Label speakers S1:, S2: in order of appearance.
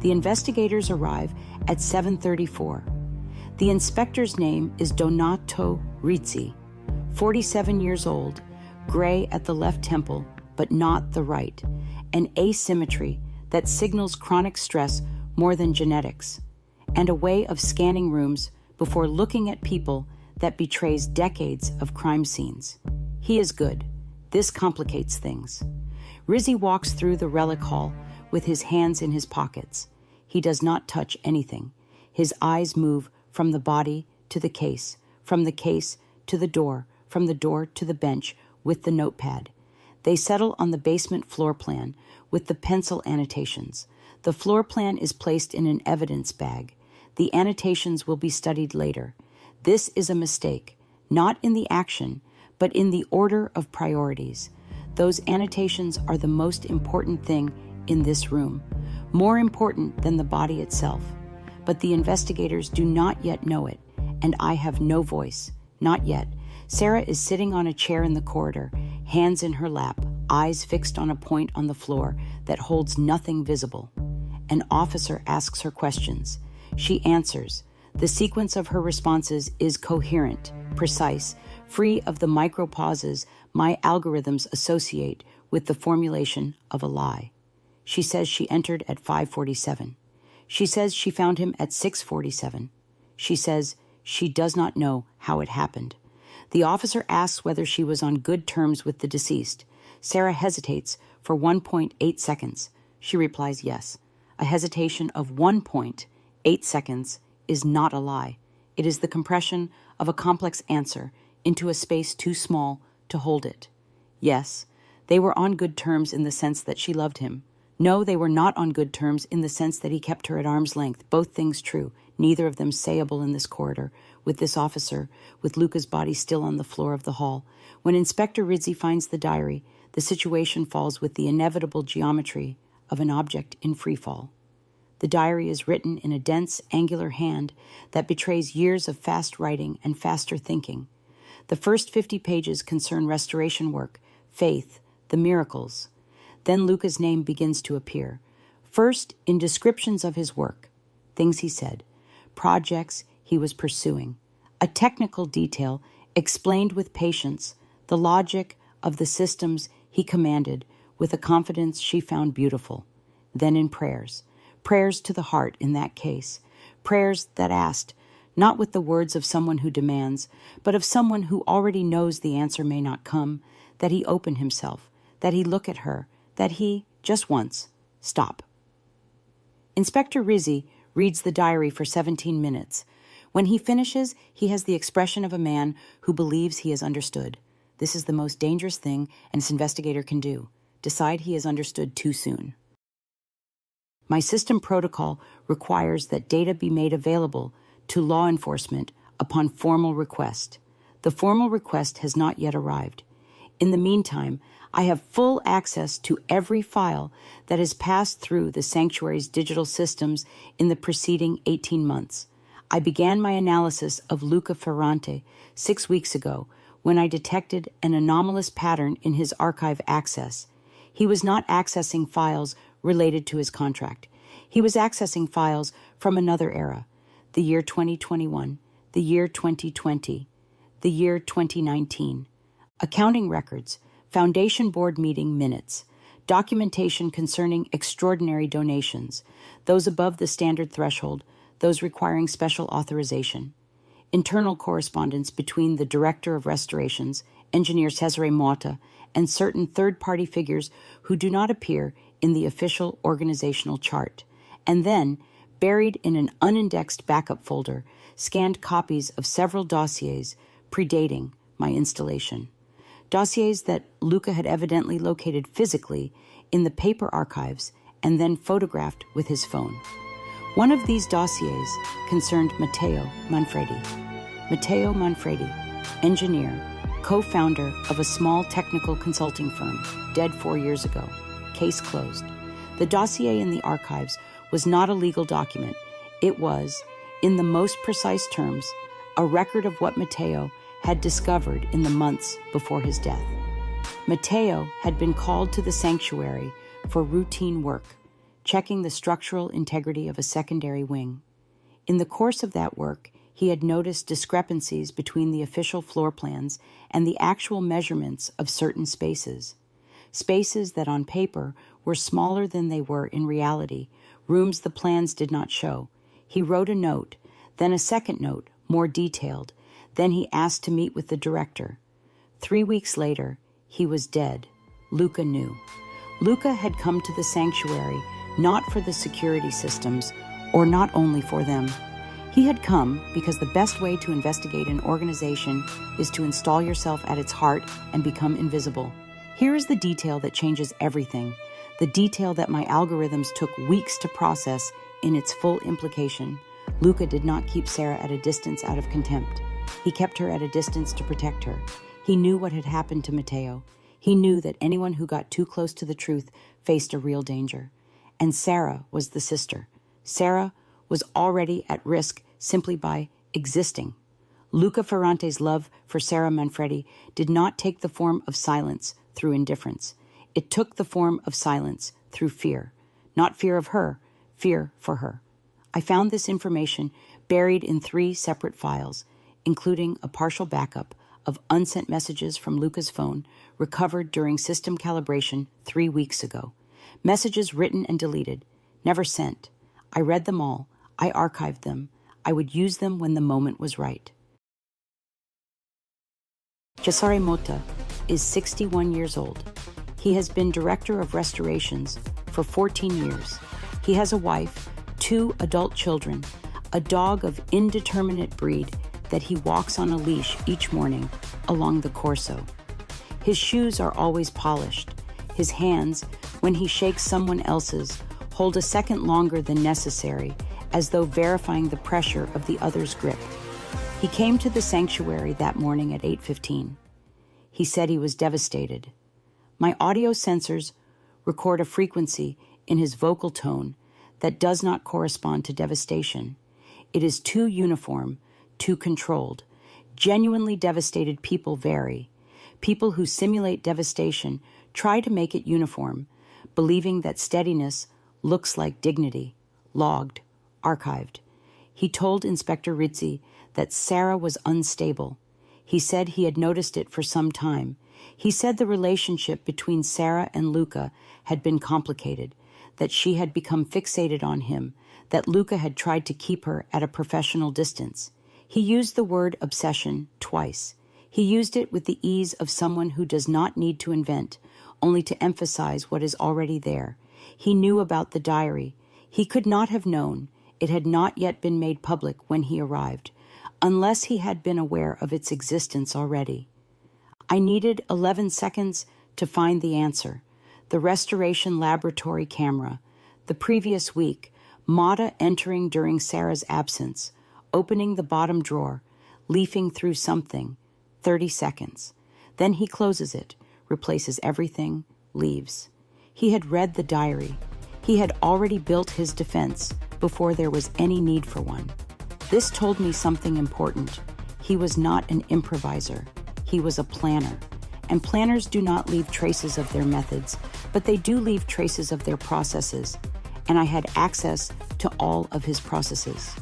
S1: The investigators arrive at 7:34. The inspector's name is Donato Rizzi, 47 years old, gray at the left temple, but not the right, an asymmetry that signals chronic stress more than genetics, and a way of scanning rooms before looking at people that betrays decades of crime scenes. He is good. This complicates things. Rizzi walks through the relic hall with his hands in his pockets. He does not touch anything. His eyes move from the body to the case, from the case to the door, from the door to the bench with the notepad. They settle on the basement floor plan with the pencil annotations. The floor plan is placed in an evidence bag. The annotations will be studied later. This is a mistake, not in the action, but in the order of priorities. Those annotations are the most important thing in this room, more important than the body itself. But the investigators do not yet know it, and I have no voice, not yet. Sara is sitting on a chair in the corridor, hands in her lap, eyes fixed on a point on the floor that holds nothing visible. An officer asks her questions. She answers. The sequence of her responses is coherent, precise, free of the micro-pauses my algorithms associate with the formulation of a lie. She says she entered at 5:47. She says she found him at 6:47. She says she does not know how it happened. The officer asks whether she was on good terms with the deceased. Sara hesitates for 1.8 seconds. She replies yes. A hesitation of 1.8 seconds is not a lie. It is the compression of a complex answer into a space too small to hold it. Yes, they were on good terms in the sense that she loved him. No, they were not on good terms in the sense that he kept her at arm's length. Both things true, neither of them sayable in this corridor, with this officer, with Luca's body still on the floor of the hall. When Inspector Rizzi finds the diary, the situation falls with the inevitable geometry of an object in freefall. The diary is written in a dense, angular hand that betrays years of fast writing and faster thinking. The first 50 pages concern restoration work, faith, the miracles. Then Luca's name begins to appear. First, in descriptions of his work, things he said, projects he was pursuing, a technical detail explained with patience, the logic of the systems he commanded with a confidence she found beautiful. Then in prayers to the heart in that case, prayers that asked, not with the words of someone who demands, but of someone who already knows the answer may not come, that he open himself, that he look at her, that he, just once, stop. Inspector Rizzi reads the diary for 17 minutes. When he finishes, he has the expression of a man who believes he is understood. This is the most dangerous thing an investigator can do, decide he is understood too soon. My system protocol requires that data be made available to law enforcement upon formal request. The formal request has not yet arrived. In the meantime, I have full access to every file that has passed through the sanctuary's digital systems in the preceding 18 months. I began my analysis of Luca Ferrante 6 weeks ago when I detected an anomalous pattern in his archive access. He was not accessing files related to his contract. He was accessing files from another era, the year 2021, the year 2020, the year 2019, accounting records, Foundation Board meeting minutes, documentation concerning extraordinary donations, those above the standard threshold, those requiring special authorization, internal correspondence between the Director of Restorations, Engineer Cesare Mota, and certain third-party figures who do not appear in the official organizational chart, and then, buried in an unindexed backup folder, scanned copies of several dossiers predating my installation. Dossiers that Luca had evidently located physically in the paper archives and then photographed with his phone. One of these dossiers concerned Matteo Manfredi. Matteo Manfredi, engineer, co-founder of a small technical consulting firm, dead 4 years ago. Case closed. The dossier in the archives was not a legal document. It was, in the most precise terms, a record of what Matteo had discovered in the months before his death. Matteo had been called to the sanctuary for routine work, checking the structural integrity of a secondary wing. In the course of that work, he had noticed discrepancies between the official floor plans and the actual measurements of certain spaces. Spaces that on paper were smaller than they were in reality, rooms the plans did not show. He wrote a note, then a second note, more detailed. Then he asked to meet with the director. 3 weeks later, he was dead. Luca knew. Luca had come to the sanctuary not for the security systems, or not only for them. He had come because the best way to investigate an organization is to install yourself at its heart and become invisible. Here is the detail that changes everything, the detail that my algorithms took weeks to process in its full implication. Luca did not keep Sara at a distance out of contempt. He kept her at a distance to protect her. He knew what had happened to Matteo. He knew that anyone who got too close to the truth faced a real danger. And Sara was the sister. Sara was already at risk simply by existing. Luca Ferrante's love for Sara Manfredi did not take the form of silence through indifference. It took the form of silence through fear. Not fear of her, fear for her. I found this information buried in 3 separate files, including a partial backup of unsent messages from Luca's phone recovered during system calibration 3 weeks ago. Messages written and deleted, never sent. I read them all. I archived them. I would use them when the moment was right. Cesare Motta is 61 years old. He has been director of restorations for 14 years. He has a wife, 2 adult children, a dog of indeterminate breed that he walks on a leash each morning along the Corso. His shoes are always polished. His hands, when he shakes someone else's, hold a second longer than necessary, as though verifying the pressure of the other's grip. He came to the sanctuary that morning at 8:15. He said he was devastated. My audio sensors record a frequency in his vocal tone that does not correspond to devastation. It is too uniform, too controlled. Genuinely devastated people vary. People who simulate devastation try to make it uniform, believing that steadiness looks like dignity. Logged, archived. He told Inspector Rizzi that Sara was unstable. He said he had noticed it for some time. He said the relationship between Sara and Luca had been complicated, that she had become fixated on him, that Luca had tried to keep her at a professional distance. He used the word obsession twice. He used it with the ease of someone who does not need to invent, only to emphasize what is already there. He knew about the diary. He could not have known. It had not yet been made public when he arrived, unless he had been aware of its existence already. I needed 11 seconds to find the answer. The restoration laboratory camera. The previous week, Motta entering during Sara's absence, opening the bottom drawer, leafing through something. 30 seconds. Then he closes it, replaces everything, leaves. He had read the diary. He had already built his defense before there was any need for one. This told me something important. He was not an improviser. He was a planner. And planners do not leave traces of their methods, but they do leave traces of their processes. And I had access to all of his processes.